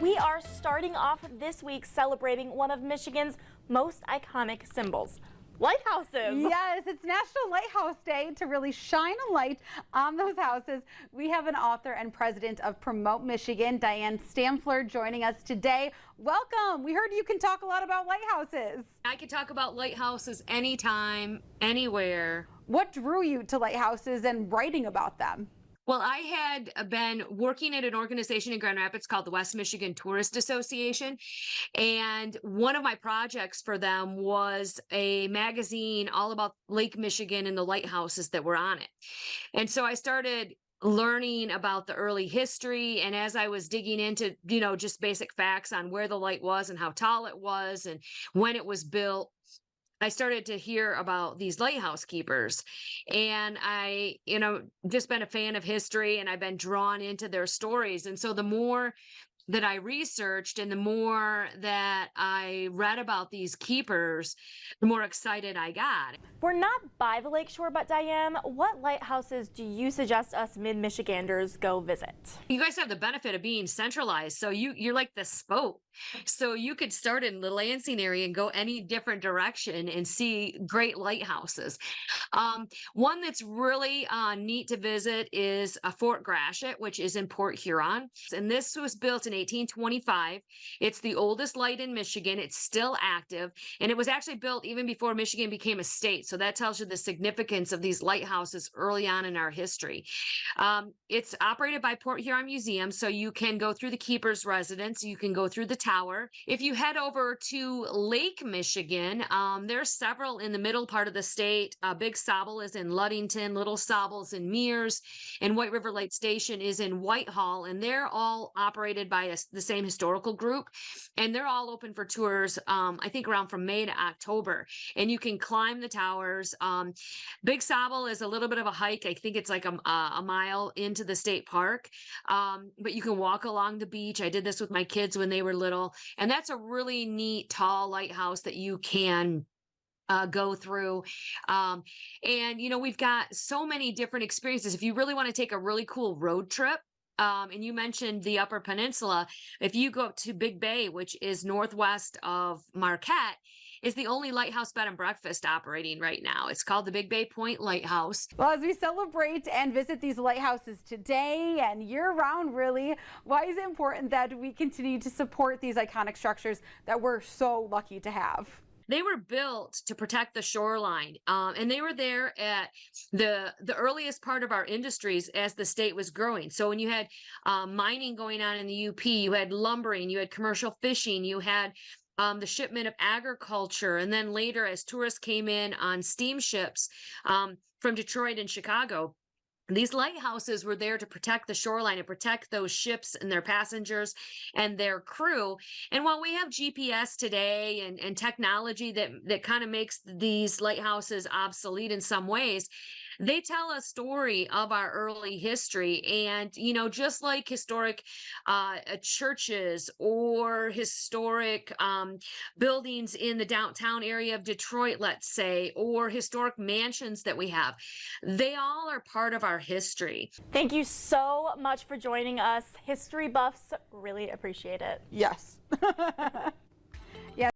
We are starting off this week celebrating one of Michigan's most iconic symbols, lighthouses. Yes, it's National Lighthouse Day to really shine a light on those houses. We have an author and president of Promote Michigan, Diane Stamfler, joining us today. Welcome. We heard you can talk a lot about lighthouses. I can talk about lighthouses anytime, anywhere. What drew you to lighthouses and writing about them? Well, I had been working at an organization in Grand Rapids called the West Michigan Tourist Association. And one of my projects for them was a magazine all about Lake Michigan and the lighthouses that were on it. And so I started learning about the early history. And as I was digging into, just basic facts on where the light was and how tall it was and when it was built, I started to hear about these lighthouse keepers, and I, just been a fan of history, and I've been drawn into their stories. And so the more that I researched and the more that I read about these keepers, the more excited I got. We're not by the lakeshore, but Diane, what lighthouses do you suggest us mid-Michiganders go visit? You guys have the benefit of being centralized, so you're like the spoke. So you could start in the Lansing area and go any different direction and see great lighthouses. One that's really neat to visit is Fort Gratiot, which is in Port Huron. And this was built in 1825. It's the oldest light in Michigan. It's still active. And it was actually built even before Michigan became a state. So that tells you the significance of these lighthouses early on in our history. It's operated by Port Huron Museum. So you can go through the keeper's residence. You can go through the tower. If you head over to Lake Michigan, there's several in the middle part of the state. Big Sobble is in Ludington, Little Sobble's in Mears, and White River Light Station is in Whitehall, and they're all operated by the same historical group, and they're all open for tours, I think around from May to October, and you can climb the towers. Big Sobble is a little bit of a hike. I think it's like a mile into the state park, but you can walk along the beach. I did this with my kids when they were little, and that's a really neat, tall lighthouse that you can go through. And, we've got so many different experiences. If you really want to take a really cool road trip, and you mentioned the Upper Peninsula, if you go to Big Bay, which is northwest of Marquette, is the only lighthouse bed and breakfast operating right now. It's called the Big Bay Point Lighthouse. Well, as we celebrate and visit these lighthouses today and year-round, really, why is it important that we continue to support these iconic structures that we're so lucky to have? They were built to protect the shoreline, and they were there at the earliest part of our industries as the state was growing. So when you had mining going on in the UP, you had lumbering, you had commercial fishing, you had the shipment of agriculture, and then later as tourists came in on steamships from Detroit and Chicago, these lighthouses were there to protect the shoreline and protect those ships and their passengers and their crew. And while we have GPS today and technology that kind of makes these lighthouses obsolete in some ways, they tell a story of our early history. And, just like historic churches or historic buildings in the downtown area of Detroit, let's say, or historic mansions that we have, they all are part of our history. Thank you so much for joining us. History buffs really appreciate it. Yes.